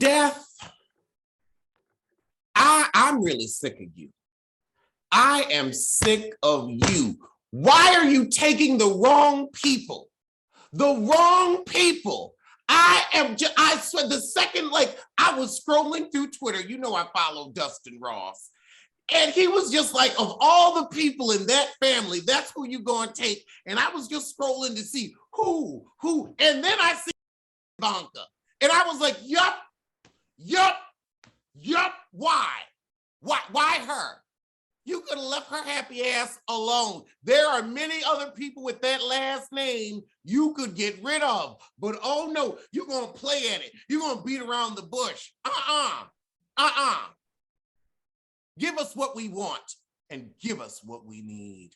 Death, I'm really sick of you. I am sick of you. Why are you taking the wrong people? The wrong people. I swear, the second, I was scrolling through Twitter, you know I follow Dustin Ross, and he was just like, of all the people in that family, that's who you gonna take. And I was just scrolling to see who, and then I see Ivanka. And I was like, yup, why her? You could have left her happy ass alone. There are many other people with that last name you could get rid of. But oh no, you're going to play at it. You're going to beat around the bush. Give us what we want and give us what we need.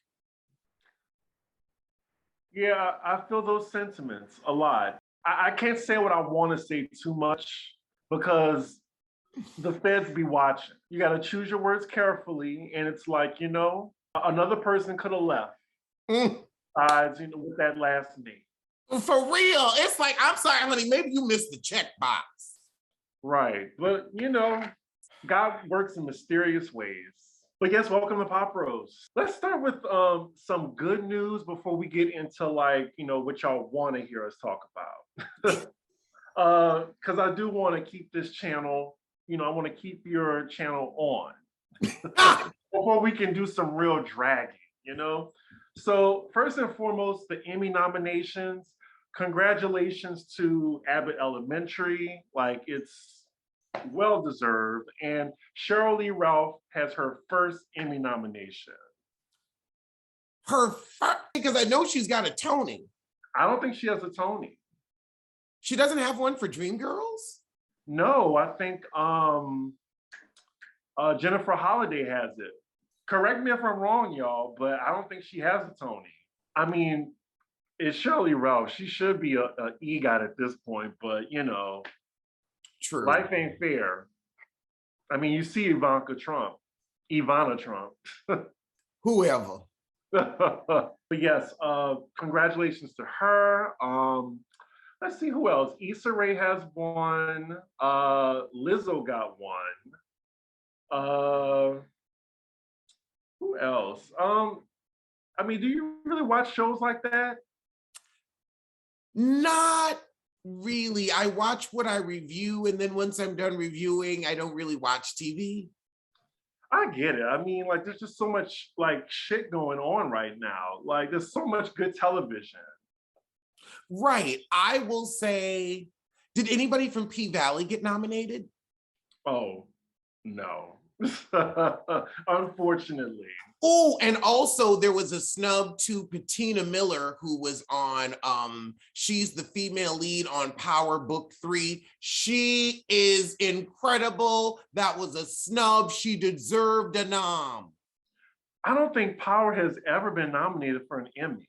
Yeah, I feel those sentiments a lot. I can't say what I want to say too much because the feds be watching. You got to choose your words carefully. And it's like, another person could have left with that last name. For real. It's like, I'm sorry, honey, maybe you missed the checkbox. Right. But, God works in mysterious ways. But yes, welcome to Pop Rose. Let's start with some good news before we get into what y'all want to hear us talk about. Because I do want to keep this channel, I want to keep your channel on before we can do some real dragging, So first and foremost, the Emmy nominations. Congratulations to Abbott Elementary. It's well deserved. And Sheryl Lee Ralph has her first Emmy nomination. Her first, because I know she's got a Tony. I don't think she has a Tony. She doesn't have one for Dreamgirls? No, I think Jennifer Holliday has it. Correct me if I'm wrong, y'all, but I don't think she has a Tony. I mean, it's Sheryl Lee Ralph. She should be a EGOT at this point, but True. Life ain't fair. I mean, you see Ivana Trump. Whoever. But yes, congratulations to her. Let's see who else. Issa Rae has one. Lizzo got one. Who else? Do you really watch shows like that? Not really. I watch what I review, and then once I'm done reviewing, I don't really watch TV. I get it. There's just so much shit going on right now. There's so much good television. Right. I will say, did anybody from P-Valley get nominated? Oh, no. Unfortunately. Oh, and also there was a snub to Patina Miller, who was on, she's the female lead on Power Book 3. She is incredible. That was a snub. She deserved a nom. I don't think Power has ever been nominated for an Emmy.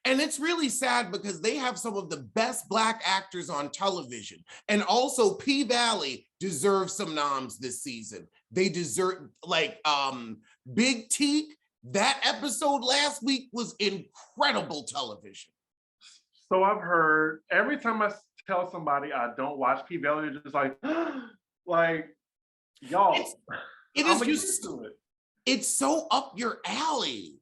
And it's really sad because they have some of the best Black actors on television. And also P-Valley deserves some noms this season. They deserve, Big Teak, that episode last week was incredible television. So I've heard, every time I tell somebody I don't watch P-Valley, they're just y'all, I'm used to it. It's so up your alley.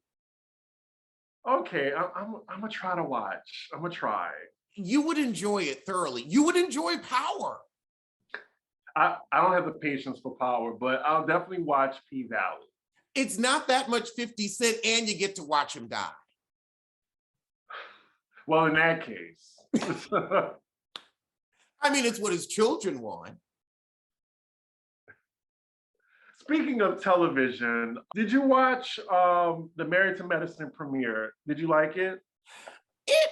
Okay, I'm gonna try to watch. I'm gonna try. You would enjoy it thoroughly. You would enjoy Power. I don't have the patience for Power, but I'll definitely watch P-Valley. It's not that much 50 Cent, and you get to watch him die. Well, in that case. It's what his children want. Speaking of television, did you watch the Married to Medicine premiere? Did you like it? It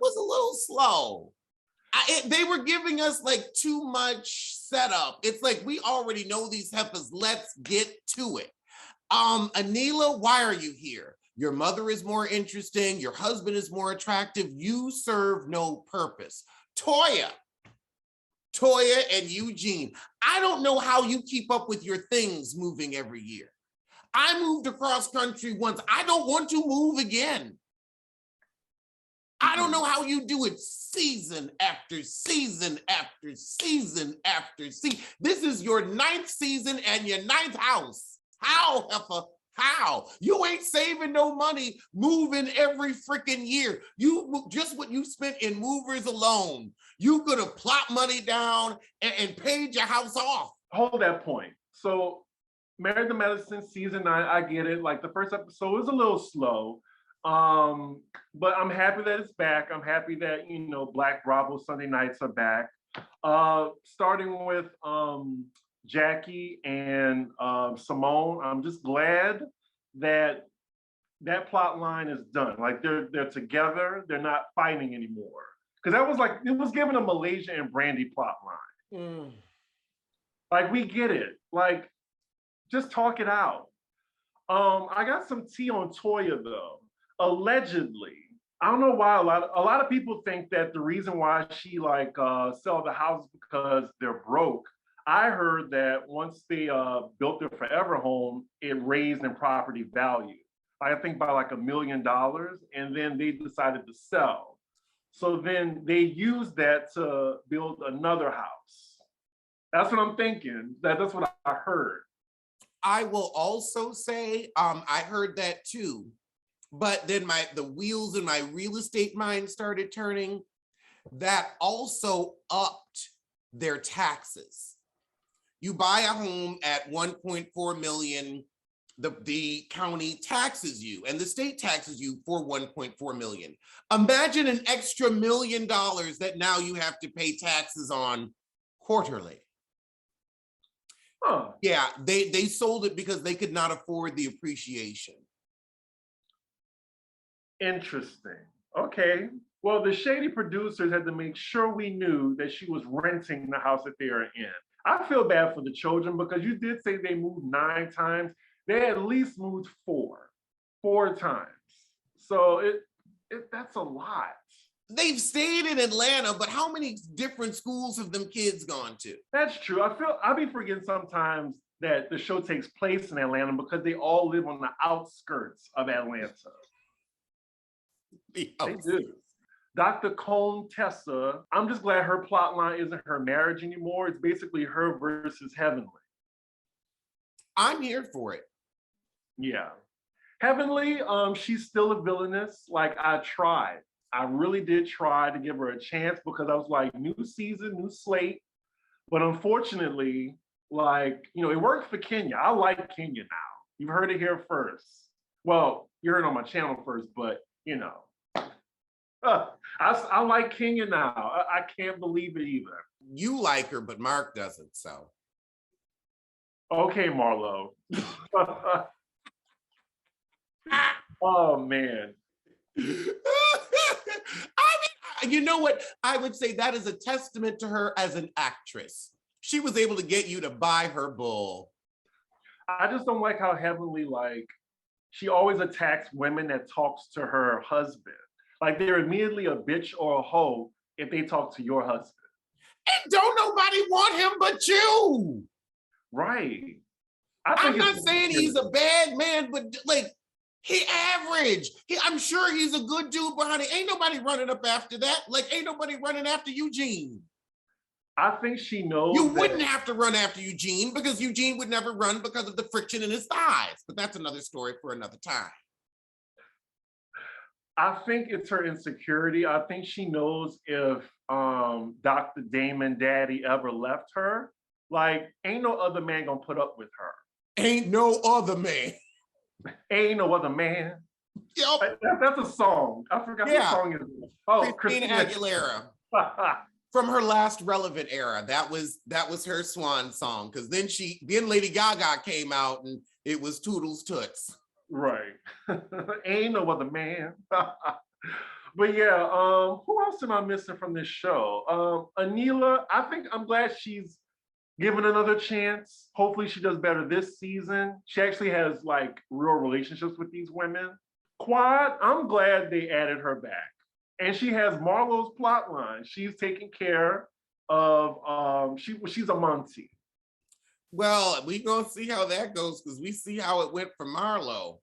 was a little slow. They were giving us too much setup. It's we already know these heifers. Let's get to it. Anila, why are you here? Your mother is more interesting. Your husband is more attractive. You serve no purpose. Toya and Eugene. I don't know how you keep up with your things moving every year. I moved across country once. I don't want to move again. I don't know how you do it season after season after season after season. This is your 9th season and your 9th house. How, Heffa? How? You ain't saving no money moving every freaking year. You just what you spent in movers alone. You could have plopped money down and paid your house off. Hold that point. So Married to Medicine season 9, I get it. Like the first episode was a little slow. But I'm happy that it's back. I'm happy that, Black Bravo Sunday nights are back. Starting with Jackie and Simone, I'm just glad that plot line is done. Like they're together, they're not fighting anymore. Because that was like, it was given a Malaysia and Brandy plot line. Like we get it. Like, just talk it out. I got some tea on Toya though. Allegedly, I don't know why a lot of people think that the reason why she sell the house because they're broke. I heard that once they built their forever home, it raised in property value. I think by like $1 million, and then they decided to sell. So then they used that to build another house. That's what I'm thinking. That's what I heard. I will also say, I heard that too. But then the wheels in my real estate mind started turning. That also upped their taxes. You buy a home at 1.4 million, the county taxes you and the state taxes you for 1.4 million. Imagine an extra $1 million that now you have to pay taxes on quarterly. Huh. Yeah, they sold it because they could not afford the appreciation. Interesting. Okay. Well, the shady producers had to make sure we knew that she was renting the house that they are in. I feel bad for the children because you did say they moved 9 times. They at least moved 4 times. So that's a lot. They've stayed in Atlanta, but how many different schools have them kids gone to? That's true. I be forgetting sometimes that the show takes place in Atlanta because they all live on the outskirts of Atlanta. They do. Dr. Cone Tessa, I'm just glad her plot line isn't her marriage anymore. It's basically her versus Heavenly. I'm here for it. Yeah. Heavenly, she's still a villainess. Like I tried. I really did try to give her a chance because I was like, new season, new slate. But unfortunately, it worked for Kenya. I like Kenya now. You've heard it here first. Well, you heard it on my channel first, but I like Kenya now. I can't believe it either. You like her, but Mark doesn't, so. Okay, Marlo. Oh, man. You know what? I would say that is a testament to her as an actress. She was able to get you to buy her bull. I just don't like how Heavenly, she always attacks women that talks to her husband. Like they're immediately a bitch or a hoe if they talk to your husband. And don't nobody want him but you. Right. I'm not saying he's a bad man, but he average. I'm sure he's a good dude, but honey, ain't nobody running up after that. Ain't nobody running after Eugene. I think she knows you wouldn't have to run after Eugene because Eugene would never run because of the friction in his thighs. But that's another story for another time. I think it's her insecurity. I think she knows if Dr. Damon Daddy ever left her, ain't no other man gonna put up with her. Ain't no other man. Ain't no other man. Yep. That's a song. I forgot what song it is. Oh, Christina Aguilera. From her last relevant era. That was her swan song. Because then Lady Gaga came out and it was Toodles Toots. Right. Ain't no other man. But yeah, who else am I missing from this show? Anila, I'm glad she's given another chance. Hopefully she does better this season. She actually has real relationships with these women. Quad, I'm glad they added her back. And she has Marlo's plot line. She's taking care of, she's a Monty. Well, we're going to see how that goes because we see how it went for Marlo.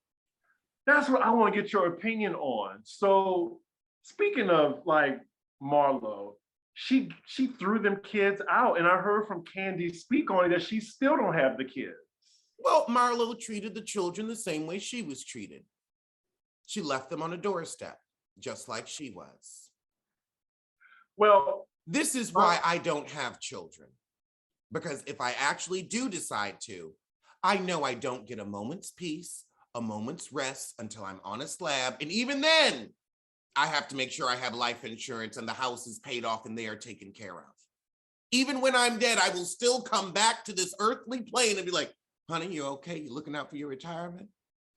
That's what I want to get your opinion on. So Speaking of like Marlo, she threw them kids out, and I heard from Candy speak on it that she still don't have the kids. Well, Marlo treated the children the same way she was treated. She left them on a doorstep, just like she was. Well, this is why I don't have children. Because if I actually do decide to, I know I don't get a moment's peace, a moment's rest until I'm on a slab. And even then, I have to make sure I have life insurance and the house is paid off and they are taken care of. Even when I'm dead, I will still come back to this earthly plane and be like, honey, you okay? You looking out for your retirement?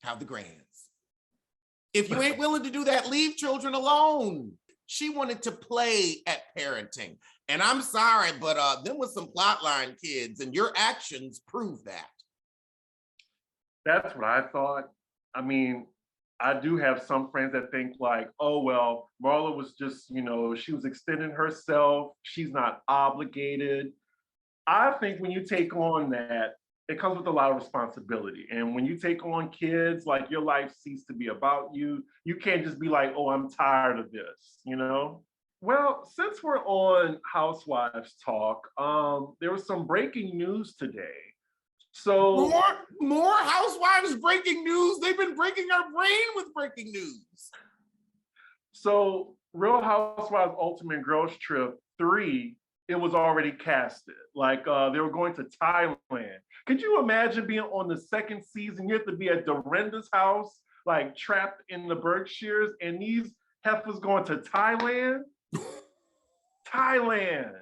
Have the grands. If you ain't willing to do that, leave children alone. She wanted to play at parenting. And I'm sorry, but them was some plotline kids, and your actions prove that. That's what I thought. I mean, I do have some friends that think like, oh, well, Marla was just, she was extending herself. She's not obligated. I think when you take on that, it comes with a lot of responsibility. And when you take on kids, like your life ceases to be about you. You can't just be like, oh, I'm tired of this, Well, since we're on Housewives Talk, there was some breaking news today. So more Housewives breaking news. They've been breaking our brain with breaking news. So Real Housewives Ultimate Girls Trip 3, it was already casted. Like they were going to Thailand. Could you imagine being on the second season? You have to be at Dorinda's house, like trapped in the Berkshires, and these heifers going to Thailand? Thailand.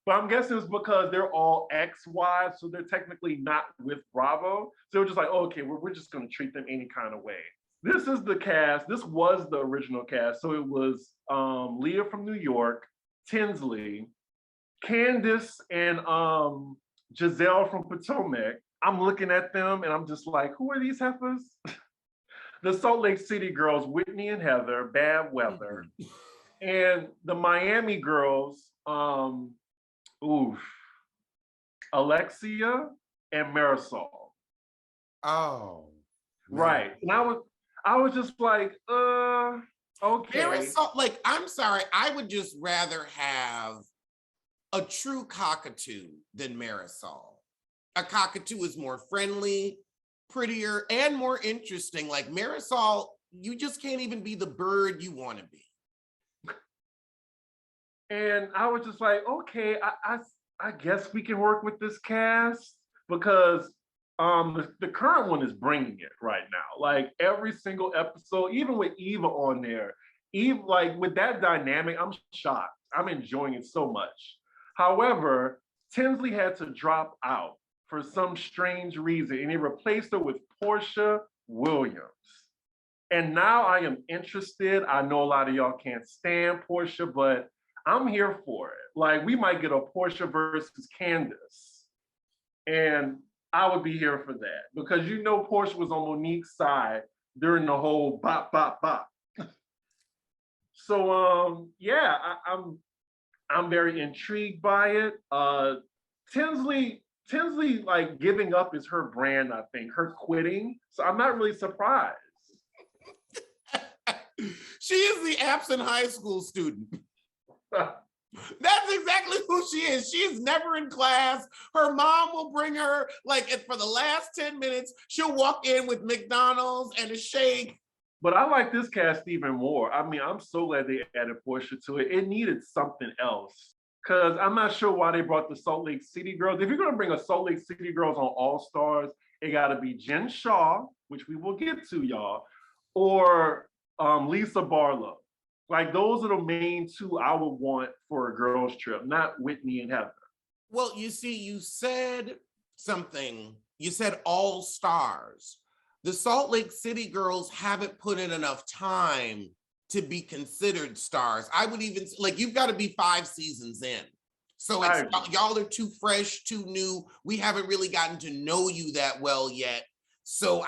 But I'm guessing it's because they're all ex-wives, so they're technically not with Bravo. So they're just like, oh, okay, we're just going to treat them any kind of way. This is the cast. This was the original cast. So it was Leah from New York, Tinsley, Candace, and Giselle from Potomac. I'm looking at them and I'm just like, who are these heifers? The Salt Lake City girls, Whitney and Heather, Bad Weather. And the Miami girls, Alexia and Marisol. Oh. Right. And I was just like, okay. Marisol, like, I'm sorry, I would just rather have a true cockatoo than Marisol. A cockatoo is more friendly, prettier, and more interesting. Like Marisol, you just can't even be the bird you want to be. And I was just like, okay, I guess we can work with this cast because the current one is bringing it right now. Like every single episode, even with Eva on there, Eve, like with that dynamic, I'm shocked. I'm enjoying it so much. However, Tinsley had to drop out for some strange reason, and he replaced her with Portia Williams. And now I am interested. I know a lot of y'all can't stand Portia, but I'm here for it. Like we might get a Portia versus Candace. And I would be here for that because Portia was on Monique's side during the whole bop, bop, bop. So yeah, I'm very intrigued by it. Tinsley like giving up is her brand, I think, her quitting. So I'm not really surprised. She is the absent high school student. That's exactly who she is. She's never in class. Her mom will bring her, like, for the last 10 minutes, she'll walk in with McDonald's and a shake. But I like this cast even more. I mean, I'm so glad they added Portia to it. It needed something else. Because I'm not sure why they brought the Salt Lake City girls. If you're going to bring a Salt Lake City girls on All Stars, it got to be Jen Shah, which we will get to, y'all, or Lisa Barlow. Like those are the main two I would want for a girls trip, not Whitney and Heather. Well, you see, you said something. You said All Stars. The Salt Lake City girls haven't put in enough time to be considered stars. I would even, like, you've got to be 5 seasons in. So it's y'all are too fresh, too new. We haven't really gotten to know you that well yet. So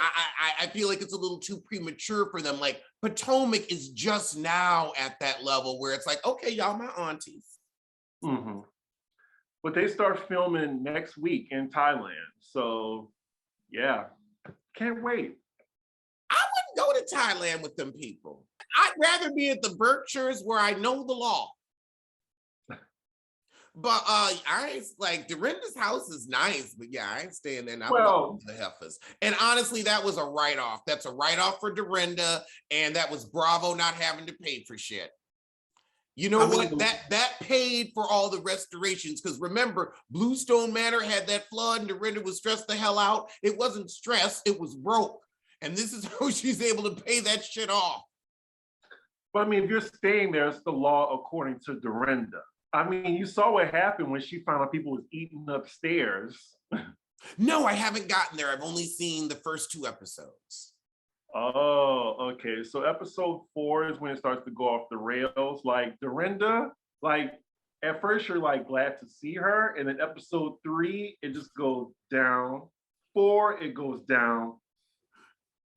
I feel like it's a little too premature for them. Like Potomac is just now at that level where it's like, okay, y'all my aunties. Mm-hmm. But they start filming next week in Thailand. So yeah, can't wait. I wouldn't go to Thailand with them people. I'd rather be at the Berkshires where I know the law. But I ain't like Dorinda's house is nice, but yeah, I ain't staying there. I'm Well, the heifers. And honestly, that was a write-off. That's a write-off for Dorinda, and that was Bravo not having to pay for shit. You know what? That paid for all the restorations. Because remember, Bluestone Manor had that flood, and Dorinda was stressed the hell out. It wasn't stress, it was broke. And this is how she's able to pay that shit off. but I mean, if you're staying there, it's the law according to Dorinda. I mean, you saw what happened when she found out people was eating upstairs. No, I haven't gotten there. I've only seen the first 2 episodes. Oh, okay. So episode 4 is when it starts to go off the rails. Like Dorinda, like at first you're like glad to see her, and then episode 3 it just goes down. 4 it goes down.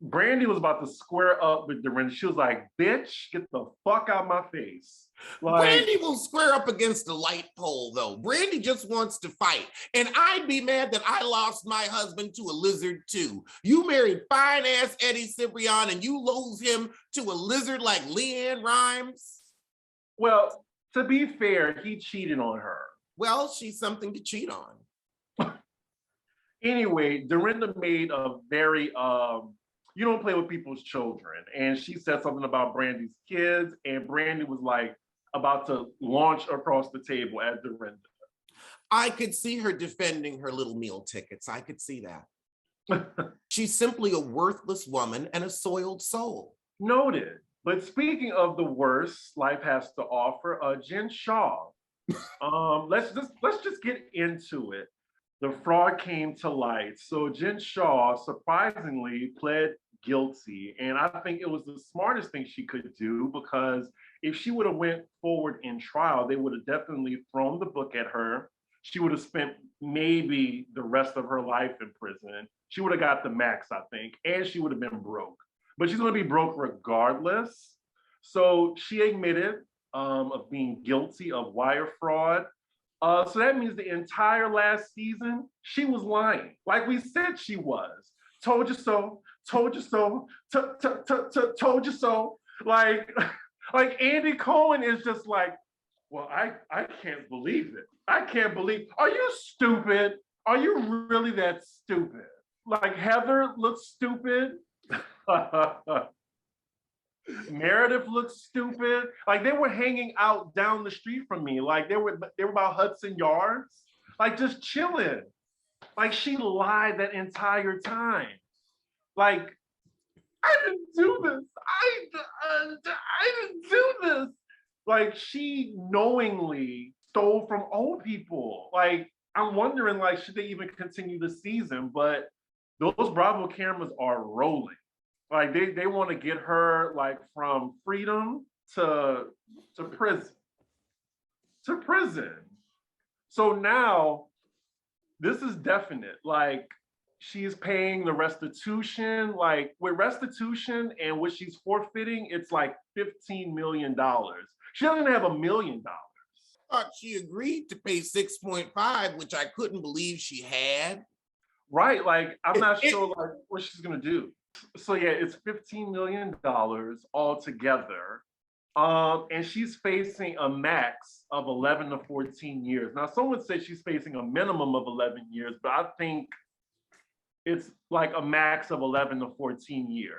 Brandy was about to square up with Dorinda. She was like, "Bitch, get the fuck out of my face." Like, Brandy will square up against the light pole, though. Brandy just wants to fight. And I'd be mad that I lost my husband to a lizard, too. You married fine-ass Eddie Cibrian, and you lose him to a lizard like Leanne Rimes? well, to be fair, he cheated on her. Well, she's something to cheat on. Anyway, Dorinda made a very you don't play with people's children. And she said something about Brandy's kids, and Brandy was like about to launch across the table at Dorinda. I could see her defending her little meal tickets. I could see that. She's simply a worthless woman and a soiled soul. Noted. But speaking of the worst life has to offer, Jen Shah. Let's just get into it. The fraud came to light. So Jen Shah surprisingly pled guilty, and I think it was the smartest thing she could do, because if she would have went forward in trial, they would have definitely thrown the book at her. She would have spent maybe the rest of her life in prison. She would have got the max, I think, and she would have been broke. But she's going to be broke regardless. So she admitted of being guilty of wire fraud. So that means the entire last season, she was lying. Like we said she was. Told you so, told you so, told you so. Like Andy Cohen is just like, well, I can't believe it. I can't believe, are you stupid? Are you really that stupid? Like Heather looks stupid. Meredith looks stupid. Like they were hanging out down the street from me. Like they were about Hudson Yards, like just chilling. Like she lied that entire time. Like I didn't do this. I didn't do this. Like she knowingly stole from old people. Like I'm wondering, like, should they even continue the season? But those Bravo cameras are rolling. Like they want to get her like from freedom to prison. To prison. So now this is definite. Like she's paying the restitution. Like with restitution and what she's forfeiting, it's like $15 million. She doesn't have $1 million. Thought she agreed to pay 6.5, which I couldn't believe she had. Right. Like I'm not sure like what she's gonna do. So yeah, it's $15 million altogether. And she's facing a max of 11 to 14 years. Now, someone said she's facing a minimum of 11 years, but I think it's like a max of 11 to 14 years.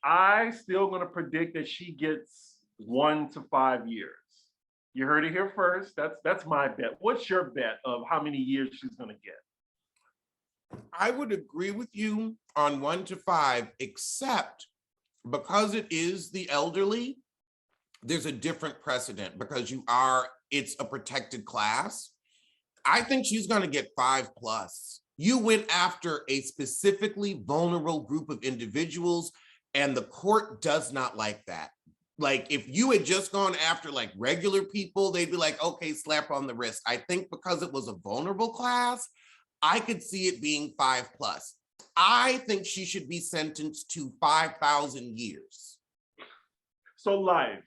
I still gonna predict that she gets 1 to 5 years. You heard it here first. That's my bet. What's your bet of how many years she's gonna get? I would agree with you on 1 to 5, except because it is the elderly, there's a different precedent because it's a protected class. I think she's going to get 5+. You went after a specifically vulnerable group of individuals, and the court does not like that. Like if you had just gone after like regular people, they'd be like, okay, slap on the wrist. I think because it was a vulnerable class, I could see it being 5+. I think she should be sentenced to 5,000 years. So life.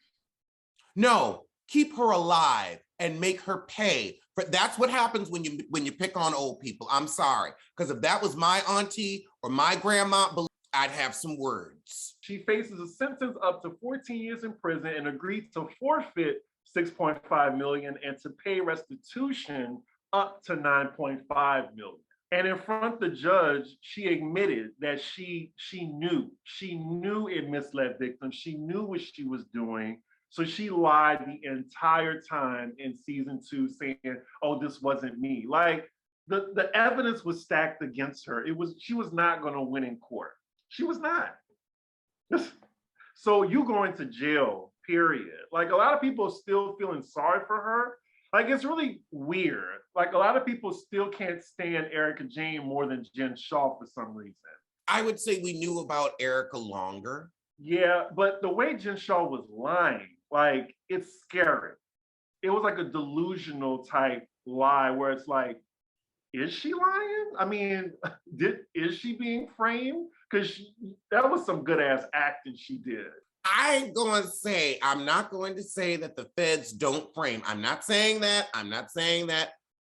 No, keep her alive and make her pay. That's what happens when you pick on old people. I'm sorry, because if that was my auntie or my grandma, I'd have some words. She faces a sentence up to 14 years in prison and agreed to forfeit $6.5 million and to pay restitution up to $9.5 million. And in front of the judge, she admitted that she knew it misled victims. She knew what she was doing. So she lied the entire time in season 2, saying, "Oh, this wasn't me." Like the evidence was stacked against her. She was not going to win in court. She was not. So you going to jail, period. Like a lot of people are still feeling sorry for her. Like it's really weird. Like a lot of people still can't stand Erika Jayne more than Jen Shah for some reason. I would say we knew about Erika longer. Yeah, but the way Jen Shah was lying, like it's scary. It was like a delusional type lie where it's like, is she lying? I mean, is she being framed? Because that was some good ass acting she did. I'm not going to say that the feds don't frame. I'm not saying that.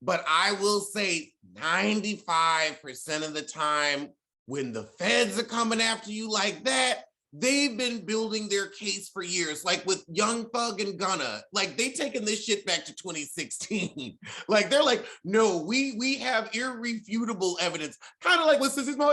But I will say 95% of the time when the feds are coming after you like that, they've been building their case for years. Like with Young Thug and Gunna, like they taking this shit back to 2016. Like they're like, no, we have irrefutable evidence. Kind of like with Sissy Small.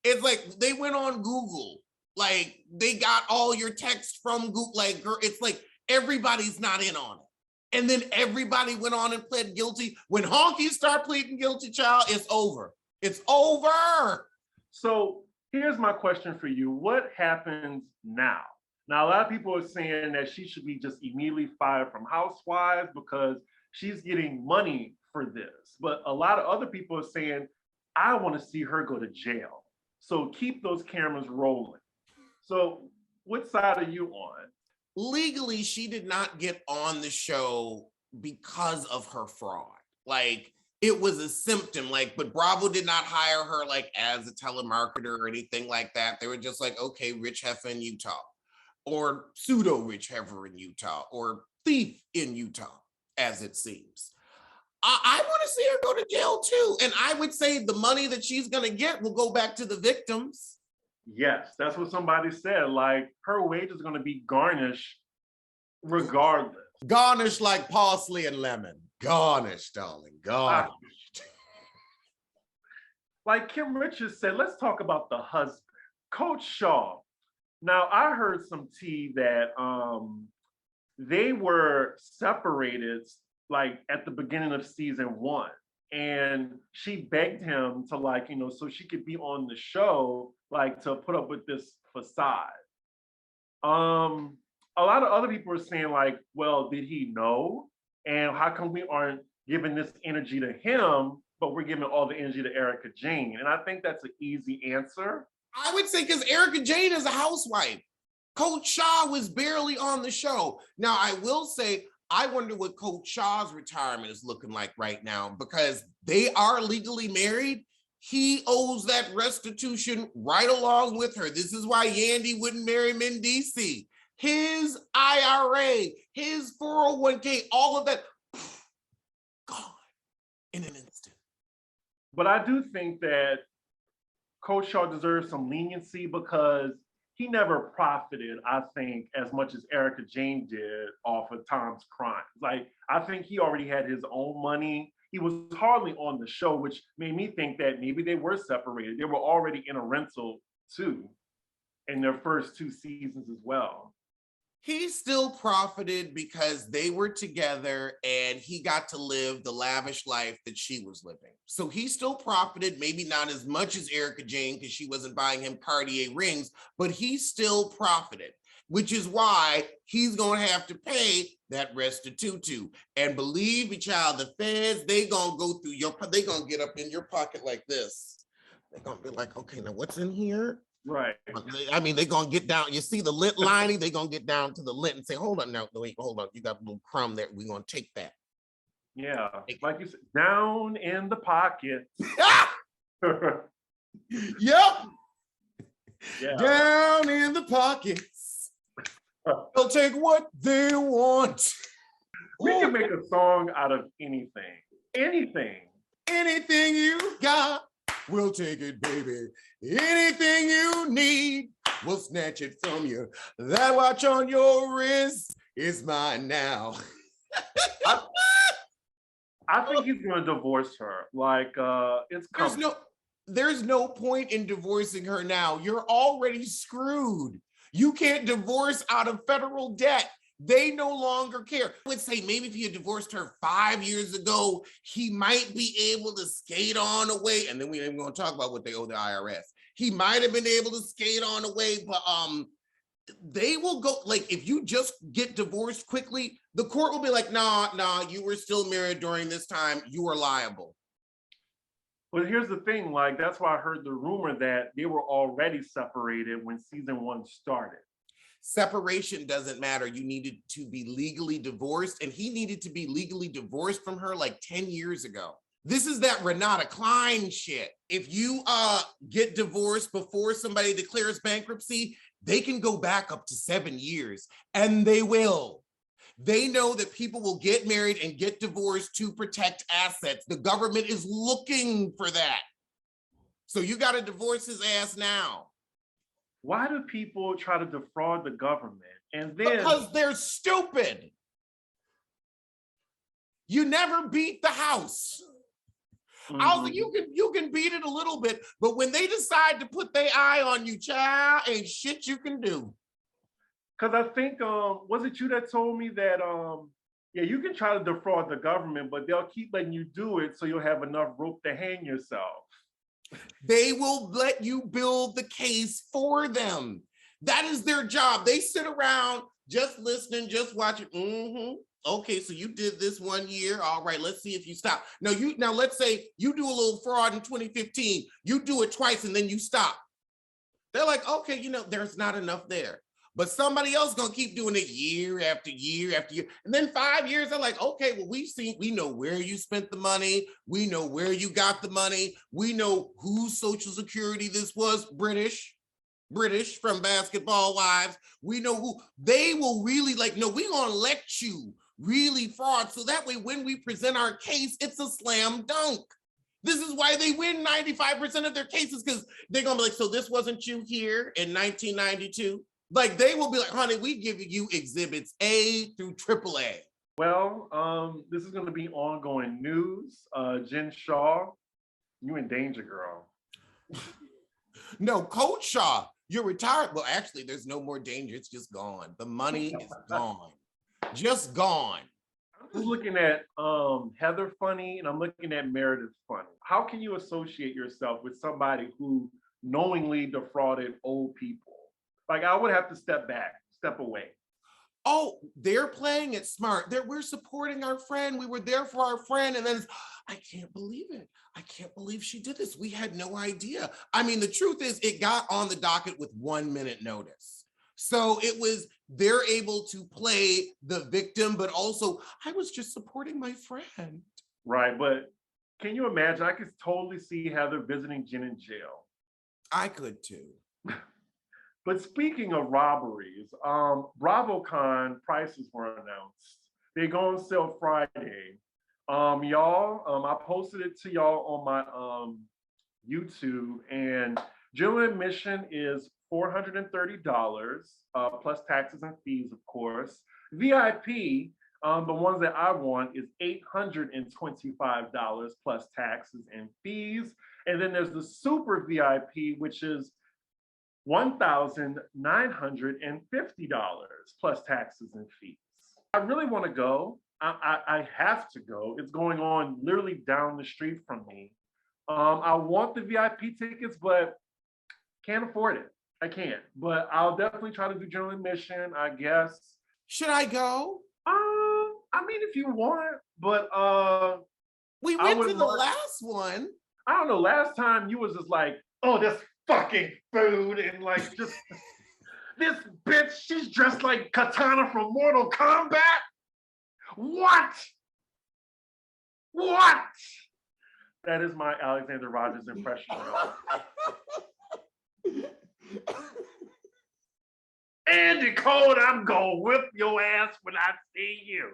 It's like they went on Google. Like they got all your text from Google. Like it's like everybody's not in on it. And then everybody went on and pled guilty. When honkies start pleading guilty, child, it's over. It's over. So here's my question for you. What happens now? Now, a lot of people are saying that she should be just immediately fired from Housewives because she's getting money for this. But a lot of other people are saying, I want to see her go to jail. So keep those cameras rolling. So what side are you on? Legally, she did not get on the show because of her fraud. Like it was a symptom, like, but Bravo did not hire her like as a telemarketer or anything like that. They were just like, okay, rich heifer in Utah, or pseudo rich heifer in Utah, or thief in Utah, as it seems. I want to see her go to jail too. And I would say the money that she's going to get will go back to the victims. Yes, that's what somebody said. Like her wage is going to be garnished regardless. Garnished like parsley and lemon. Garnished, darling, garnished. Like Kim Richards said, let's talk about the husband, Coach Shah. Now, I heard some tea that they were separated like at the beginning of season 1. And she begged him to like, so she could be on the show, like to put up with this facade. A lot of other people are saying like, well, did he know? And how come we aren't giving this energy to him, but we're giving all the energy to Erika Jayne? And I think that's an easy answer. I would say because Erika Jayne is a housewife. Coach Shah was barely on the show. Now, I will say, I wonder what Coach Shah's retirement is looking like right now because they are legally married. He owes that restitution right along with her. This is why Yandy wouldn't marry Mendici. His IRA, his 401k, all of that, gone in an instant. But I do think that Coach Shah deserves some leniency because he never profited, I think, as much as Erika Jayne did off of Tom's crimes. Like, I think he already had his own money. He was hardly on the show, which made me think that maybe they were separated. They were already in a rental too, in their first 2 seasons as well. He still profited because they were together and he got to live the lavish life that she was living. So he still profited, maybe not as much as Erika Jayne because she wasn't buying him Cartier rings, but he still profited, which is why he's going to have to pay that restitution. And believe me, child, the feds, they going to go through they going to get up in your pocket like this. They're going to be like, okay, now what's in here? Right. I mean, they're going to get down. You see the lint lining, they're going to get down to the lint and say, hold on, now, wait, hold on. You got a little crumb there. We're going to take that. Yeah, like you said, down in the pocket. Yep. Yeah. Down in the pockets. They'll take what they want. We can make a song out of anything. Anything. Anything you got. We'll take it, baby. Anything you need, we'll snatch it from you. That watch on your wrist is mine now. I think he's going to divorce her. Like, it's coming. There's no point in divorcing her now. You're already screwed. You can't divorce out of federal debt. They no longer care. I would say maybe if he had divorced her 5 years ago, he might be able to skate on away. And then we ain't going to talk about what they owe the IRS. He might have been able to skate on away, but they will go, like, if you just get divorced quickly, the court will be like, nah, you were still married during this time. You are liable. But here's the thing, like, that's why I heard the rumor that they were already separated when season 1 started. Separation doesn't matter. You needed to be legally divorced, and he needed to be legally divorced from her like 10 years ago. This is that Renata Klein shit. If you get divorced before somebody declares bankruptcy, they can go back up to 7 years, and they will. They know that people will get married and get divorced to protect assets. The government is looking for that. So you got to divorce his ass now. Why do people try to defraud the government? And then because they're stupid. You never beat the house. Also, you can beat it a little bit, but when they decide to put their eye on you, child, ain't shit you can do. Because I think, was it you that told me that, yeah, you can try to defraud the government, but they'll keep letting you do it so you'll have enough rope to hang yourself. They will let you build the case for them. That is their job. They sit around just listening, just watching. Okay, so you did this 1 year. All right, let's see if you stop. Now let's say you do a little fraud in 2015. You do it twice and then you stop. They're like, okay, there's not enough there. But somebody else gonna keep doing it year after year after year. And then 5 years, they're like, okay, well, we know where you spent the money. We know where you got the money. We know whose Social Security this was, British from Basketball Wives. We know who. They will really no, we gonna let you really fraud. So that way, when we present our case, it's a slam dunk. This is why they win 95% of their cases, because they're gonna be like, so this wasn't you here in 1992? Like, they will be like, honey, we give you exhibits A through AAA. Well, this is going to be ongoing news. Jen Shah, you in danger, girl. No, Coach Shah, you're retired. Well, actually, there's no more danger. It's just gone. The money is gone. Just gone. I'm just looking at Heather Funny, and I'm looking at Meredith Funny. How can you associate yourself with somebody who knowingly defrauded old people? Like, I would have to step away. Oh, they're playing it smart. We're supporting our friend. We were there for our friend. And then I can't believe it. I can't believe she did this. We had no idea. I mean, the truth is it got on the docket with 1 minute notice. So they're able to play the victim, but also I was just supporting my friend. Right, but can you imagine? I could totally see Heather visiting Jen in jail. I could too. But speaking of robberies, BravoCon prices were announced. They go on sale Friday. Y'all, I posted it to y'all on my YouTube, and general admission is $430 plus taxes and fees, of course. VIP, the ones that I want, is $825 plus taxes and fees. And then there's the super VIP, which is $1,950 plus taxes and fees. I really want to go. I have to go. It's going on literally down the street from me. I want the VIP tickets, but can't afford it. I can't. But I'll definitely try to do general admission, I guess. Should I go? I mean, if you want, but we went to the last one. I don't know. Last time you was just like, oh, this fucking food, and like, just this bitch, she's dressed like Katana from Mortal Kombat. What? That is my Alexander Rodgers impression. Andy Cole, I'm gonna whip your ass when I see you.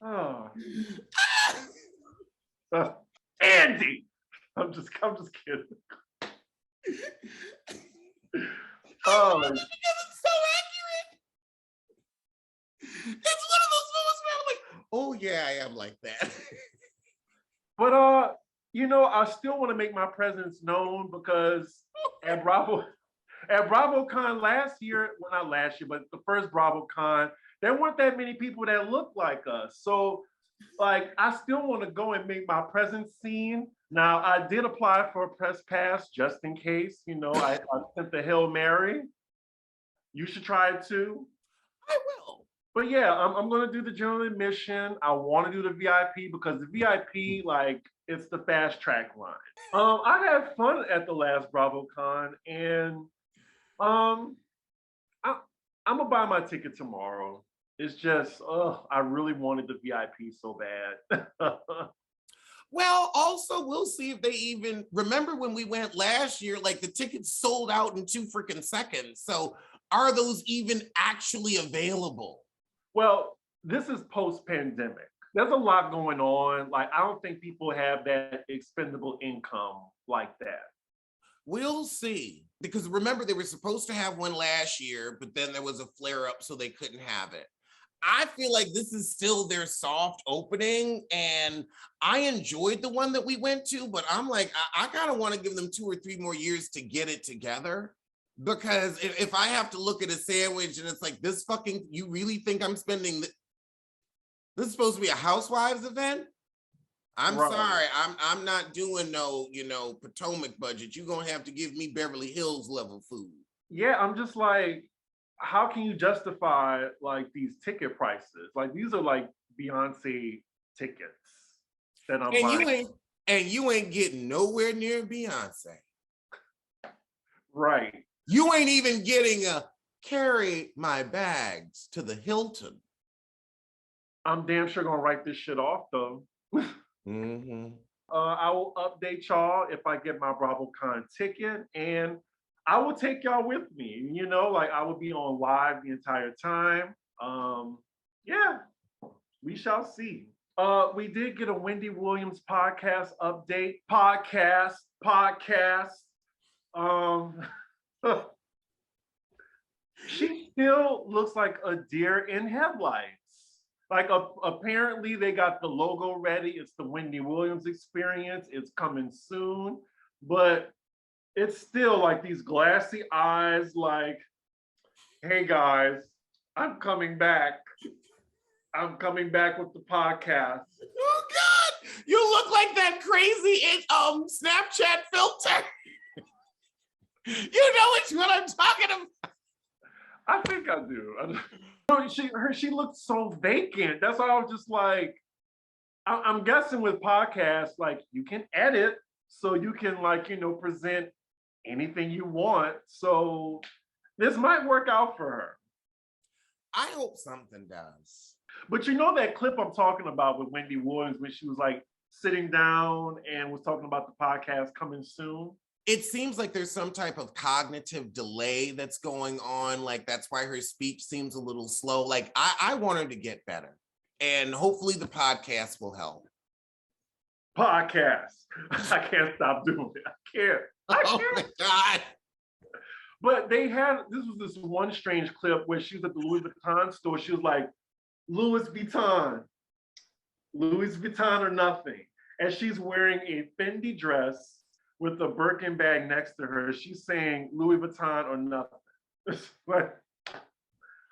Oh. Andy. I'm just kidding. I love it because it's so accurate. It's one of those moments where I'm like, oh yeah, I am like that. But I still want to make my presence known because at BravoCon last year, well not last year, but the first BravoCon, there weren't that many people that looked like us. So like I still want to go and make my presence seen. Now I did apply for a press pass just in case. I sent the Hail Mary. You should try it too. I will. But yeah, I'm gonna do the general admission. I want to do the VIP because the VIP, like, it's the fast track line. I had fun at the last BravoCon, and I'm gonna buy my ticket tomorrow. It's just, I really wanted the VIP so bad. Well, also, we'll see if they even remember when we went last year, like the tickets sold out in 2 freaking seconds. So are those even actually available? Well, this is post-pandemic. There's a lot going on. Like, I don't think people have that expendable income like that. We'll see. Because remember, they were supposed to have one last year, but then there was a flare up, so they couldn't have it. I feel like this is still their soft opening, and I enjoyed the one that we went to, but I'm like, I kind of want to give them 2 or 3 more years to get it together. Because if I have to look at a sandwich and it's like, this fucking, you really think I'm spending, this is supposed to be a housewives event? I'm Right. sorry, I'm not doing no, Potomac budget. You're gonna have to give me Beverly Hills level food. Yeah, I'm just like, how can you justify like these ticket prices? Like these are like Beyonce tickets that I'm buying. You ain't getting nowhere near Beyonce. Right. You ain't even getting a carry my bags to the Hilton. I'm damn sure gonna write this shit off though. Mm-hmm. I will update y'all if I get my BravoCon ticket, and I will take y'all with me. Like I will be on live the entire time. Yeah, we shall see. We did get a Wendy Williams podcast update. Podcast. She still looks like a deer in headlights. Like apparently they got the logo ready. It's the Wendy Williams experience. It's coming soon, but it's still like these glassy eyes. Like, hey guys, I'm coming back. I'm coming back with the podcast. Oh God, you look like that crazy Snapchat filter. You know which one I'm talking about. I think I do. She looked so vacant. That's why I was just like, I'm guessing with podcasts, like you can edit, so you can present anything you want. So this might work out for her. I hope something does. But that clip I'm talking about with Wendy Williams when she was like sitting down and was talking about the podcast coming soon? It seems like there's some type of cognitive delay that's going on. Like that's why her speech seems a little slow. Like I want her to get better. And hopefully the podcast will help. Podcast. I can't stop doing it. I can't. Oh my God. But this was this one strange clip where she was at the Louis Vuitton store. She was like, Louis Vuitton or nothing. And she's wearing a Fendi dress with a Birkin bag next to her. She's saying Louis Vuitton or nothing. But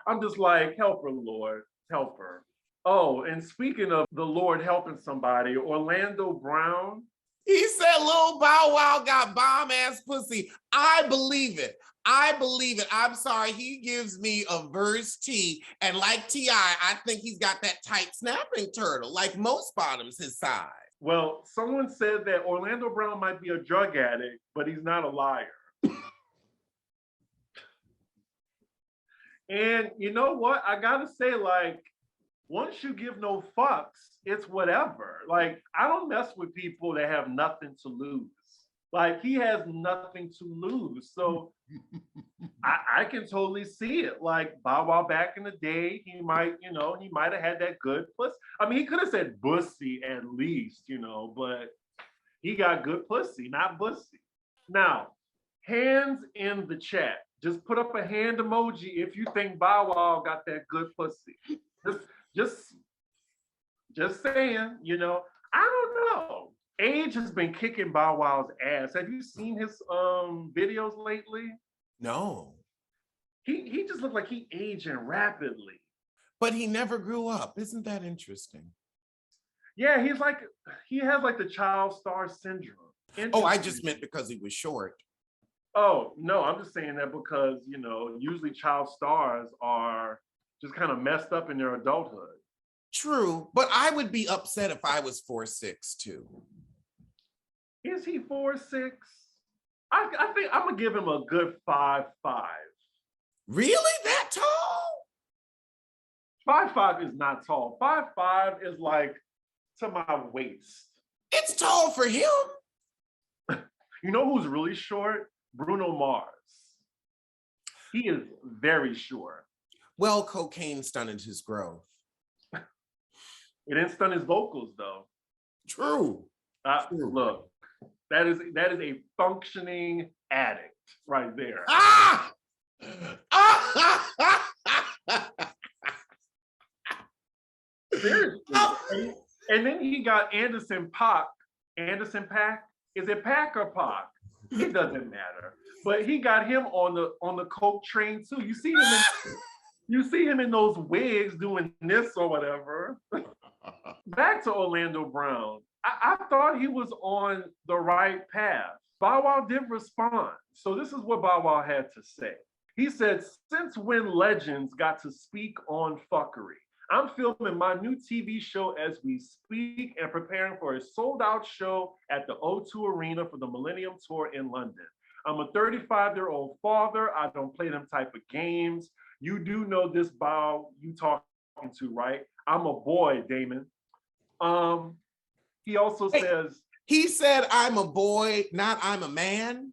I'm just like, help her, Lord, help her. Oh, and speaking of the Lord helping somebody, Orlando Brown. He said Lil Bow Wow got bomb ass pussy. I believe it. I'm sorry. He gives me a verse T. And like T.I., I think he's got that tight snapping turtle, like most bottoms his size. Well, someone said that Orlando Brown might be a drug addict, but he's not a liar. And you know what? I gotta say, like, once you give no fucks, it's whatever. Like, I don't mess with people that have nothing to lose. Like, he has nothing to lose. So I can totally see it. Like, Bow Wow back in the day, he might have had that good pussy. I mean, he could have said bussy at least, but He got good pussy, not bussy. Now, hands in the chat. Just put up a hand emoji if you think Bow Wow got that good pussy. Just, just, just saying. You know, I don't know. Age has been kicking Bow Wow's ass. Have you seen his videos lately? No. He just looked like he aging rapidly. But he never grew up. Isn't that interesting? Yeah, he has like the child star syndrome. Oh, I just meant because he was short. Oh, no, I'm just saying that because, you know, usually child stars are just kind of messed up in their adulthood. True, but I would be upset if I was 4'6" too. Is he 4'6"? I think I'm gonna give him a good 5'5". Really? That tall? 5'5" is not tall. 5'5" is like to my waist. It's tall for him. You know who's really short? Bruno Mars. He is very short. Well, cocaine stunted his growth. It didn't stun his vocals though. True. True. Look, that is a functioning addict right there. Ah! Seriously. And then he got Anderson Paak. Anderson Paak? Is it Paak or Paak? It doesn't matter. But he got him on the coke train too. You see him in those wigs doing this or whatever. Back to Orlando Brown. I thought he was on the right path. Bow Wow did respond. So this is what Bow Wow had to say. He said, since when legends got to speak on fuckery? I'm filming my new TV show as we speak and preparing for a sold-out show at the O2 Arena for the Millennium Tour in London. I'm a 35-year-old father. I don't play them type of games. You do know this Bow you talking to, right? I'm a boy, Damon. He also says... He said, I'm a boy, not I'm a man?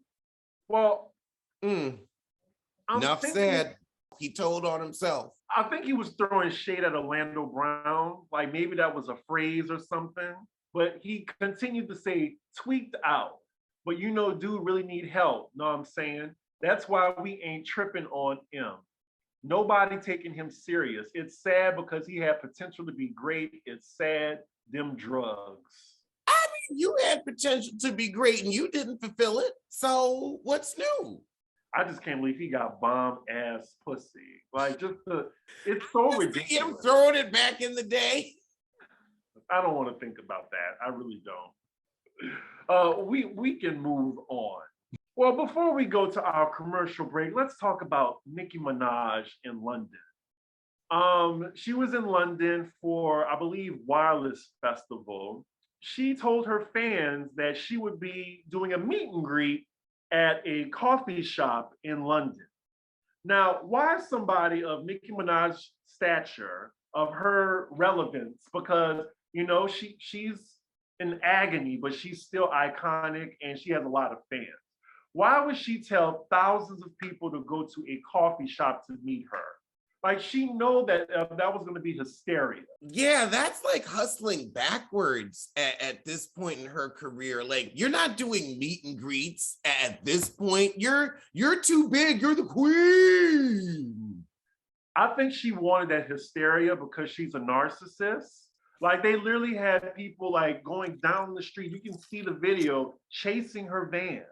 Well... Enough said. He told on himself. I think he was throwing shade at Orlando Brown, like maybe that was a phrase or something, but he continued to say tweaked out. But you know, dude really need help, know what I'm saying? That's why we ain't tripping on him. Nobody taking him serious. It's sad because he had potential to be great. It's sad, them drugs. I mean, you had potential to be great and you didn't fulfill it. So what's new? I just can't believe he got bomb ass pussy. Like it's so ridiculous. Him throwing it back in the day. I don't want to think about that. I really don't. We can move on. Well, before we go to our commercial break, let's talk about Nicki Minaj in London. She was in London for, I believe, Wireless Festival. She told her fans that she would be doing a meet and greet at a coffee shop in London. Now, why somebody of Nicki Minaj's stature, of her relevance, because, you know, she's in agony, but she's still iconic and she has a lot of fans. Why would she tell thousands of people to go to a coffee shop to meet her? Like, she know that that was going to be hysteria. Yeah, that's like hustling backwards at this point in her career. Like, you're not doing meet and greets at this point. You're too big. You're the queen. I think she wanted that hysteria because she's a narcissist. Like, they literally had people like going down the street. You can see the video chasing her van.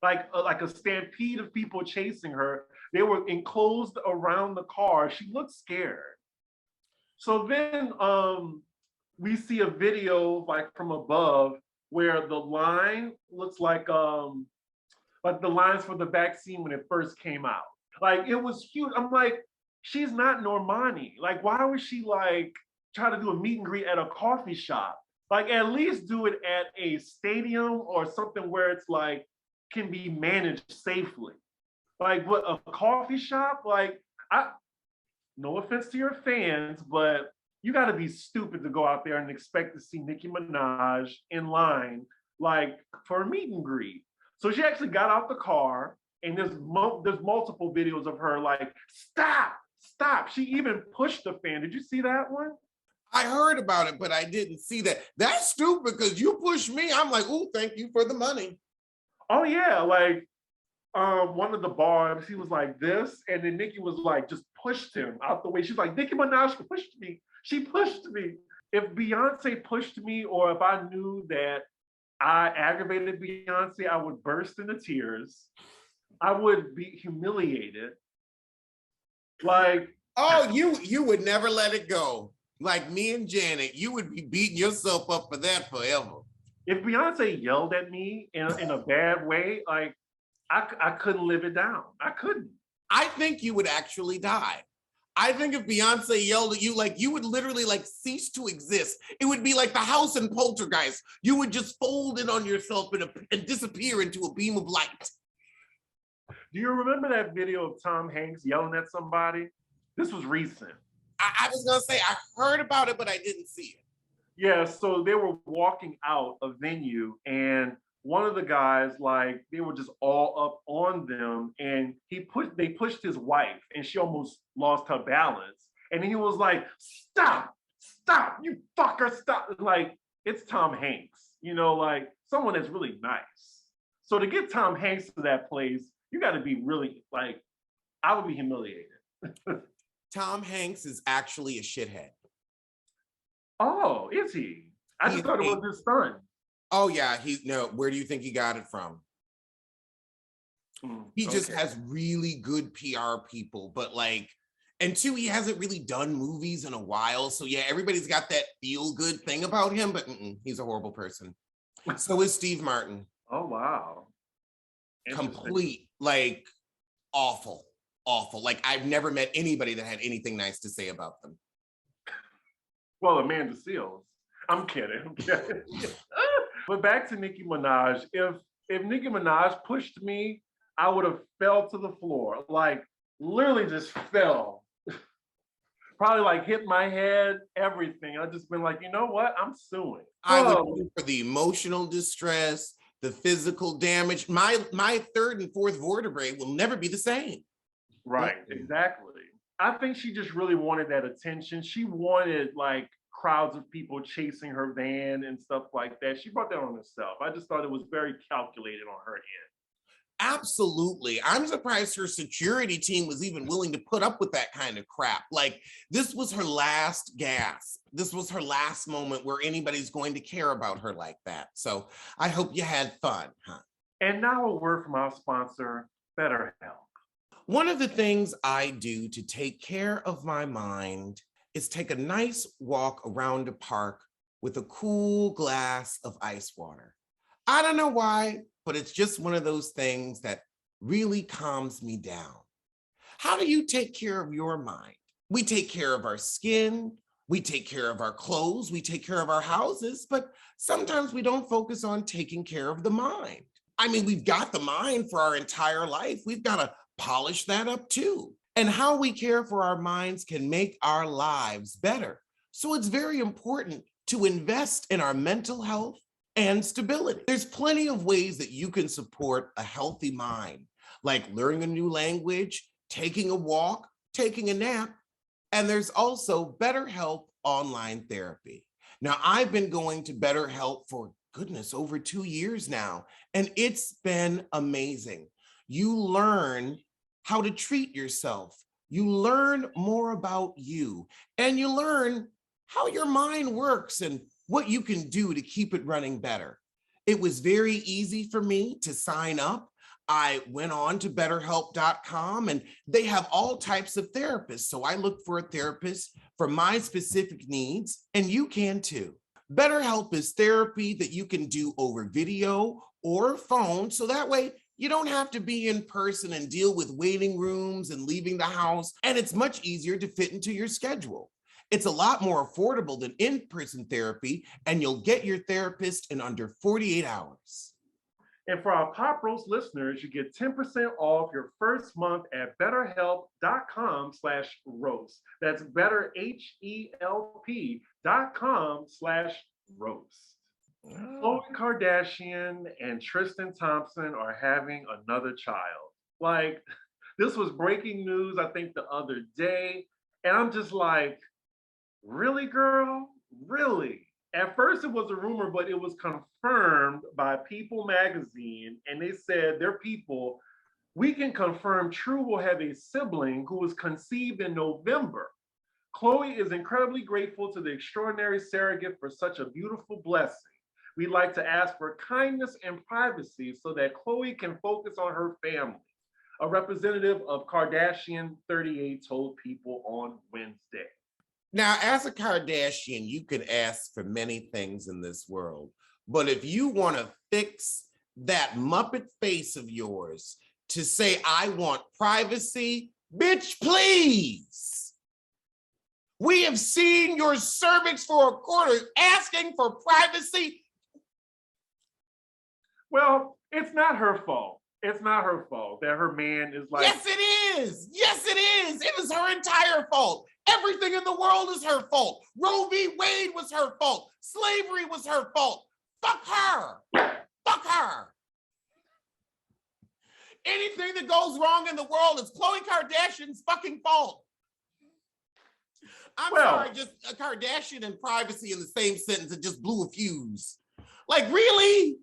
Like a stampede of people chasing her. They were enclosed around the car. She looked scared. So then we see a video like from above where the line looks like the lines for the vaccine when it first came out. Like, it was huge. I'm like, she's not Normani. Like, why would she like try to do a meet and greet at a coffee shop? Like, at least do it at a stadium or something where it's like can be managed safely. Like, what, a coffee shop? Like, no offense to your fans, but you got to be stupid to go out there and expect to see Nicki Minaj in line, like, for a meet and greet. So she actually got out the car, and there's multiple videos of her like, stop. She even pushed the fan. Did you see that one? I heard about it, but I didn't see that. That's stupid because you pushed me. I'm like, oh, thank you for the money. Oh yeah, like one of the bars, he was like this, and then Nicki was like just pushed him out the way. She's like, Nicki Minaj pushed me. She pushed me. If Beyonce pushed me, or if I knew that I aggravated Beyonce, I would burst into tears. I would be humiliated. Like, Oh, you would never let it go. Like me and Janet, you would be beating yourself up for that forever. if Beyonce yelled at me in a bad way, like I couldn't live it down. I couldn't. I think you would actually die. I think if Beyonce yelled at you, like you would literally like cease to exist. It would be like the house in Poltergeist. You would just fold in on yourself and disappear into a beam of light. Do you remember that video of Tom Hanks yelling at somebody? This was recent. I was gonna say I heard about it, but I didn't see it. Yeah, so they were walking out a venue, and one of the guys, like, they were just all up on them, and they pushed his wife, and she almost lost her balance. And he was like, "Stop, stop, you fucker, stop!" Like, it's Tom Hanks, like someone that's really nice. So to get Tom Hanks to that place, you got to be really like, I would be humiliated. Tom Hanks is actually a shithead. Oh, is he? I just thought it was his son. Oh yeah, no. Where do you think he got it from? He just has really good PR people, but like, and two, he hasn't really done movies in a while. So yeah, everybody's got that feel good thing about him, but he's a horrible person. So is Steve Martin. Oh wow. Complete, like awful. Like I've never met anybody that had anything nice to say about them. Well, Amanda Seals. I'm kidding. But back to Nicki Minaj. If Nicki Minaj pushed me, I would have fell to the floor. Like literally just fell. Probably like hit my head, everything. I've just been like, you know what? I'm suing. I would go for the emotional distress, the physical damage. My third and fourth vertebrae will never be the same. Right, exactly. I think she just really wanted that attention. She wanted like crowds of people chasing her van and stuff like that. She brought that on herself. I just thought it was very calculated on her end. Absolutely. I'm surprised her security team was even willing to put up with that kind of crap. Like this was her last gasp. This was her last moment where anybody's going to care about her like that. So I hope you had fun, huh? And now a word from our sponsor, BetterHelp. One of the things I do to take care of my mind is take a nice walk around a park with a cool glass of ice water. I don't know why, but it's just one of those things that really calms me down. How do you take care of your mind? We take care of our skin, we take care of our clothes, we take care of our houses, but sometimes we don't focus on taking care of the mind. I mean, we've got the mind for our entire life. We've got to polish that up too. And how we care for our minds can make our lives better. So it's very important to invest in our mental health and stability. There's plenty of ways that you can support a healthy mind, like learning a new language, taking a walk, taking a nap, and there's also BetterHelp online therapy. Now, I've been going to BetterHelp for goodness, over 2 years now, and it's been amazing. You learn how to treat yourself. You learn more about you, and you learn how your mind works and what you can do to keep it running better. It was very easy for me to sign up. I went on to betterhelp.com and they have all types of therapists. So I looked for a therapist for my specific needs, and you can too. BetterHelp is therapy that you can do over video or phone. So that way you don't have to be in person and deal with waiting rooms and leaving the house. And it's much easier to fit into your schedule. It's a lot more affordable than in-person therapy, and you'll get your therapist in under 48 hours. And for our Pop Roast listeners, you get 10% off your first month at betterhelp.com/roast. That's betterhelp.com/roast. Khloe Kardashian and Tristan Thompson are having another child. Like, this was breaking news, I think, the other day. And I'm just like, Really, girl? Really? At first, it was a rumor, but it was confirmed by People magazine, and they said their people, we can confirm True will have a sibling who was conceived in November. Khloe is incredibly grateful to the extraordinary surrogate for such a beautiful blessing. We'd like to ask for kindness and privacy so that Khloe can focus on her family. A representative of Kardashian 38 told People on Wednesday. Now, as a Kardashian, you could ask for many things in this world, but if you want to fix that Muppet face of yours to say, I want privacy, bitch, please. We have seen your cervix for a quarter asking for privacy. Well, it's not her fault. It's not her fault that her man is like. Yes, it is. Yes, it is. It is her entire fault. Everything in the world is her fault. Roe v. Wade was her fault. Slavery was her fault. Fuck her. Fuck her. Anything that goes wrong in the world is Khloe Kardashian's fucking fault. I'm sorry, just a Kardashian and privacy in the same sentence, it just blew a fuse. Like, really?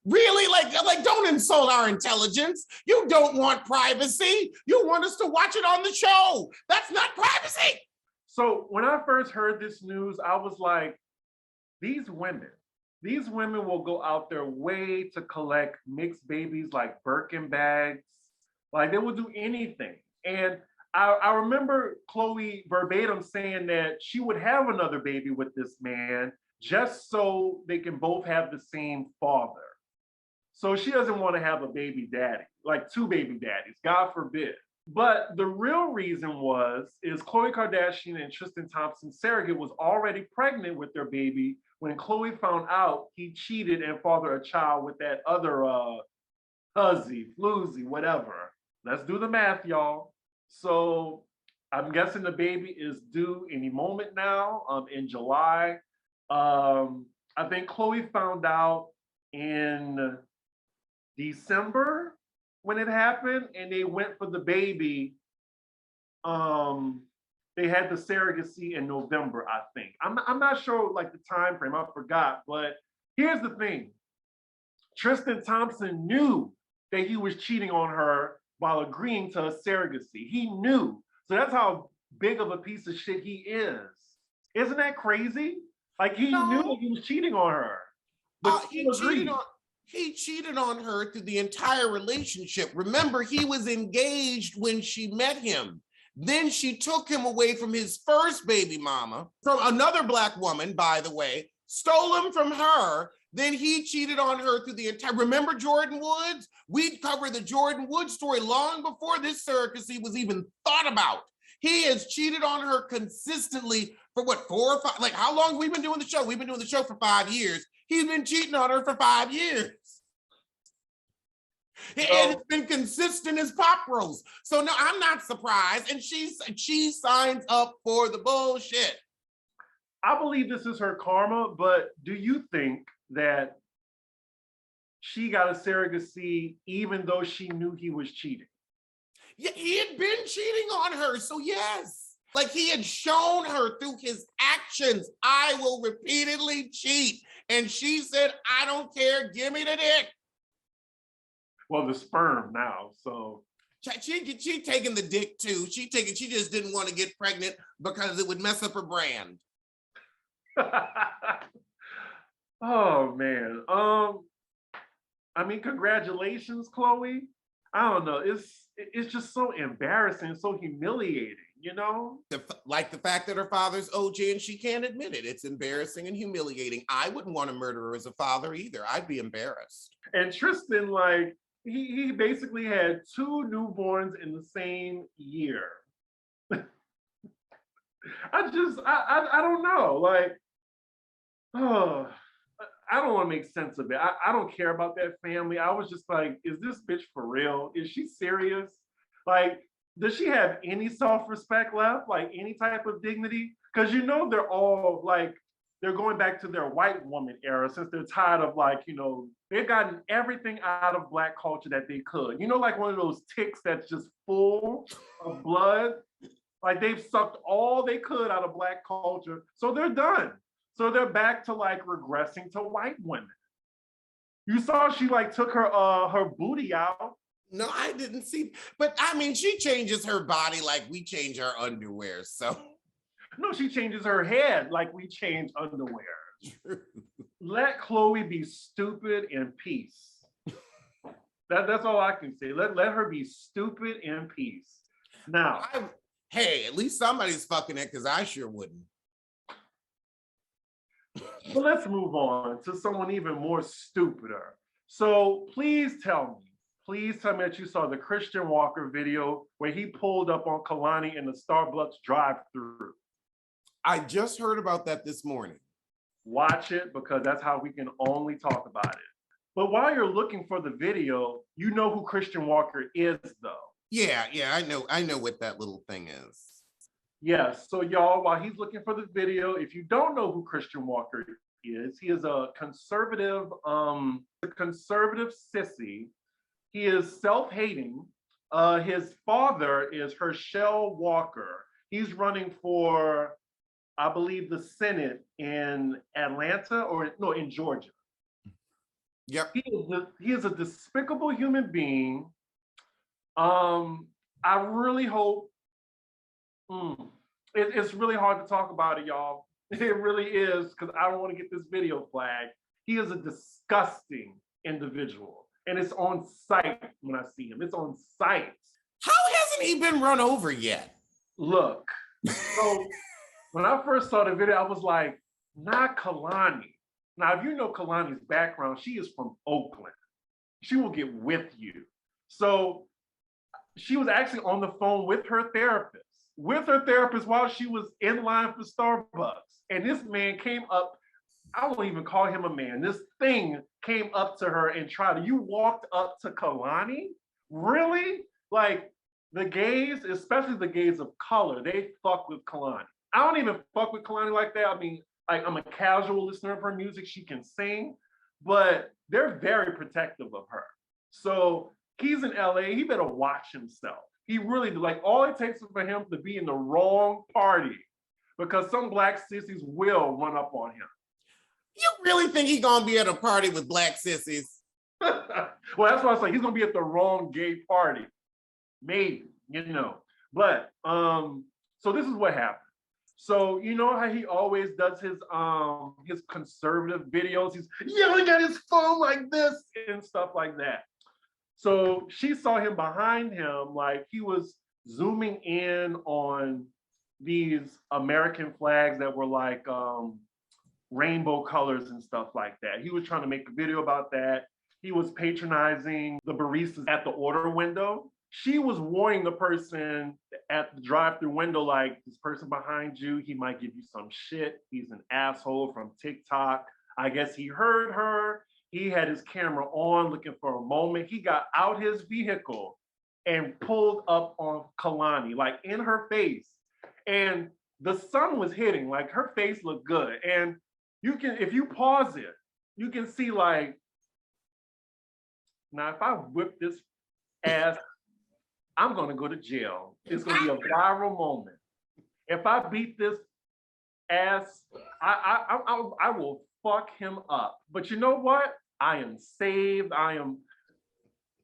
Really? Like, don't insult our intelligence. You don't want privacy. You want us to watch it on the show. That's not privacy. So when I first heard this news, I was like, these women will go out their way to collect mixed babies like Birkin bags. Like, they will do anything. And I remember Khloe verbatim saying that she would have another baby with this man just so they can both have the same father. So she doesn't want to have a baby daddy, like two baby daddies, God forbid. But the real reason is Khloe Kardashian and Tristan Thompson's surrogate was already pregnant with their baby when Khloe found out he cheated and fathered a child with that other huzzy, floozy, whatever. Let's do the math, y'all. So I'm guessing the baby is due any moment now, in July. I think Khloe found out in December when it happened, and they went for the baby. They had the surrogacy in November, I think. I'm not sure like the time frame, I forgot. But here's the thing: Tristan Thompson knew that he was cheating on her while agreeing to a surrogacy. He knew. So that's how big of a piece of shit he is. Isn't that crazy? Like, he knew he was cheating on her. But he cheated on her through the entire relationship. Remember, he was engaged when she met him. Then she took him away from his first baby mama, from another Black woman, by the way, stole him from her. Then he cheated on her through the entire, remember Jordan Woods? We'd cover the Jordan Woods story long before this surrogacy was even thought about. He has cheated on her consistently for what, 4 or 5, like how long have we been doing the show? We've been doing the show for 5 years. He's been cheating on her for 5 years. And it's been consistent as pop rolls. So no, I'm not surprised. And she signs up for the bullshit. I believe this is her karma, but do you think that she got a surrogacy even though she knew he was cheating? Yeah, he had been cheating on her, so yes. Like, he had shown her through his actions, I will repeatedly cheat. And she said, I don't care, give me the dick. Well, the sperm now, so. She taking the dick too. She just didn't want to get pregnant because it would mess up her brand. Oh man. I mean, congratulations, Khloe. I don't know. It's just so embarrassing, so humiliating, you know? Like the fact that her father's OJ and she can't admit it. It's embarrassing and humiliating. I wouldn't want to murder her as a father either. I'd be embarrassed. And Tristan, like, he basically had 2 newborns in the same year. I don't know. Like, oh, I don't want to make sense of it. I don't care about that family. I was just like, is this bitch for real? Is she serious? Like, does she have any self-respect left? Like, any type of dignity? Because you know they're all like, they're going back to their white woman era since they're tired of, like, you know, they've gotten everything out of Black culture that they could. You know, like one of those ticks that's just full of blood. Like they've sucked all they could out of Black culture. So they're done. So they're back to like regressing to white women. You saw she like took her booty out. No, I didn't see. But I mean, she changes her body like we change our underwear. So No, she changes her head like we change underwear. true. Let Khloe be stupid in peace. That's all I can say. Let her be stupid in peace. Now, hey, at least somebody's fucking it because I sure wouldn't. but let's move on to someone even more stupider. So please tell me that you saw the Christian Walker video where he pulled up on Kalani in the Starbucks drive-thru. I just heard about that this morning. Watch it because that's how we can only talk about it. But while you're looking for the video, you know who Christian Walker is, though. Yeah, I know what that little thing is. Yes, so y'all, while he's looking for the video, if you don't know who Christian Walker is, he is a conservative sissy. He is self-hating. His father is Herschel Walker. He's running for, I believe, the Senate in Atlanta or no, in Georgia. Yep. He is a despicable human being. I really hope. It's really hard to talk about it, y'all. It really is, because I don't want to get this video flagged. He is a disgusting individual, and it's on site when I see him. It's on site. How hasn't he been run over yet? Look, so when I first saw the video, I was like, not Kalani. Now, if you know Kalani's background, she is from Oakland. She will get with you. So she was actually on the phone with her therapist while she was in line for Starbucks. And this man came up, I won't even call him a man. This thing came up to her and you walked up to Kalani? Really? Like the gays, especially the gays of color, they fuck with Kalani. I don't even fuck with Kalani like that. I mean, like I'm a casual listener of her music. She can sing, but they're very protective of her. So he's in LA, he better watch himself. He really, like, all it takes is for him to be in the wrong party because some Black sissies will run up on him. You really think he's gonna be at a party with Black sissies? Well, that's why I say he's gonna be at the wrong gay party. Maybe, you know. But so this is what happened. So you know how he always does his conservative videos? He's yelling at his phone like this and stuff like that. So she saw him behind him, like he was zooming in on these American flags that were like rainbow colors and stuff like that. He was trying to make a video about that. He was patronizing the baristas at the order window. She was warning the person at the drive-through window, like, this person behind you, he might give you some shit. He's an asshole from TikTok. I guess he heard her. He had his camera on looking for a moment. He got out his vehicle and pulled up on Kalani, like in her face. And the sun was hitting, like her face looked good. And you can, if you pause it, you can see like, now if I whip this ass, I'm gonna go to jail. It's gonna be a viral moment. If I beat this ass, I will fuck him up. But you know what? I am saved. I'm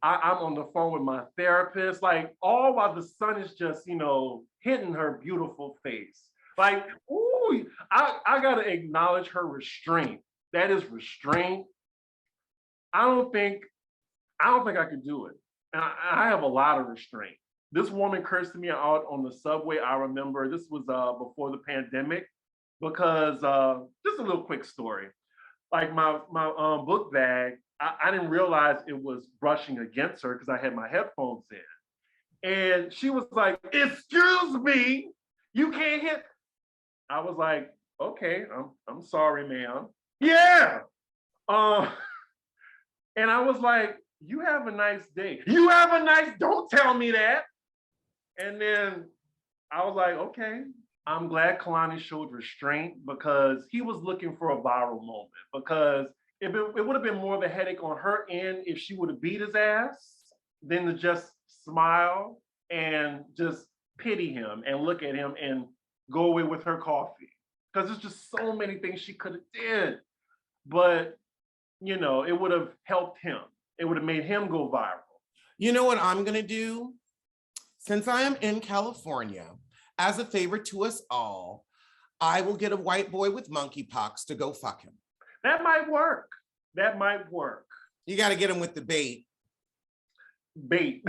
on the phone with my therapist, like all while the sun is just, you know, hitting her beautiful face. Like, ooh, I gotta acknowledge her restraint. That is restraint. I don't think I could do it. And I have a lot of restraint. This woman cursed me out on the subway. I remember this was before the pandemic, because just a little quick story. Like my book bag, I didn't realize it was brushing against her because I had my headphones in. And she was like, "Excuse me, you can't hit." I was like, "Okay, I'm sorry, ma'am." Yeah. And I was like, "You have a nice day." "You have a nice," don't tell me that. And then I was like, okay. I'm glad Kalani showed restraint because he was looking for a viral moment, because it would have been more of a headache on her end if she would have beat his ass than to just smile and just pity him and look at him and go away with her coffee. Because there's just so many things she could have did. But, you know, it would have helped him. It would have made him go viral. You know what I'm going to do? Since I am in California, as a favor to us all, I will get a white boy with monkeypox to go fuck him. That might work. That might work. You got to get him with the bait. Bait.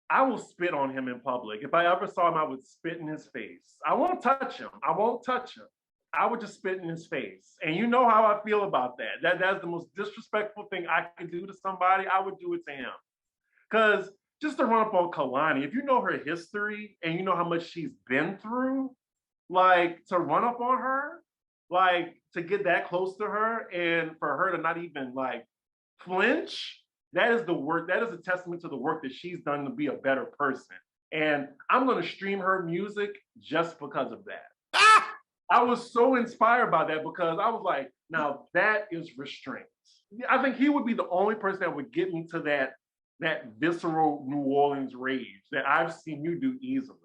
I will spit on him in public. If I ever saw him, I would spit in his face. I won't touch him. I won't touch him. I would just spit in his face. And you know how I feel about that. That's the most disrespectful thing I could do to somebody. I would do it to him. Because just to run up on Kalani, if you know her history and you know how much she's been through, like to run up on her, like to get that close to her and for her to not even like flinch, that is the work. That is a testament to the work that she's done to be a better person. And I'm going to stream her music just because of that. Ah! I was so inspired by that because I was like, now that is restraint. I think he would be the only person that would get me to that visceral New Orleans rage that I've seen you do easily.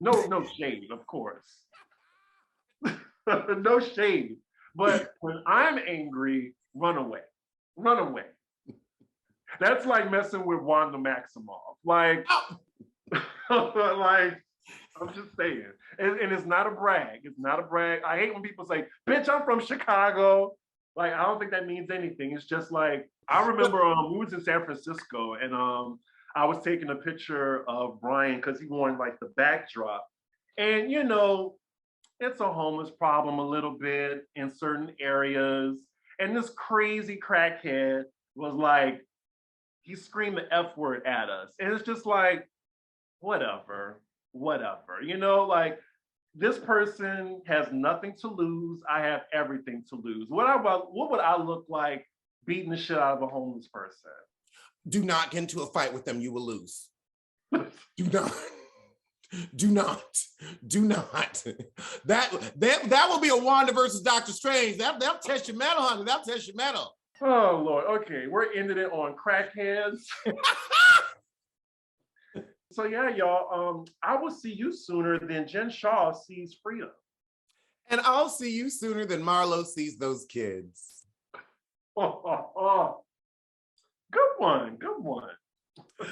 No shade, of course. No shade. But when I'm angry, run away. Run away. That's like messing with Wanda Maximoff. Like, like I'm just saying. And it's not a brag. It's not a brag. I hate when people say, bitch, I'm from Chicago. Like, I don't think that means anything. It's just like, I remember we was in San Francisco and I was taking a picture of Brian because he wore like the backdrop. And, you know, it's a homeless problem a little bit in certain areas. And this crazy crackhead was like, he screamed the F word at us. And it's just like, whatever. You know, like this person has nothing to lose. I have everything to lose. What would I look like beating the shit out of a homeless person? Do not get into a fight with them. You will lose. Do not. Do not. That will be a Wanda versus Doctor Strange. They'll test your metal, honey. They'll test your metal. Oh, Lord. Okay, we're ending it on crackheads. So yeah, y'all, I will see you sooner than Jen Shah sees Frida. And I'll see you sooner than Marlo sees those kids. Good one.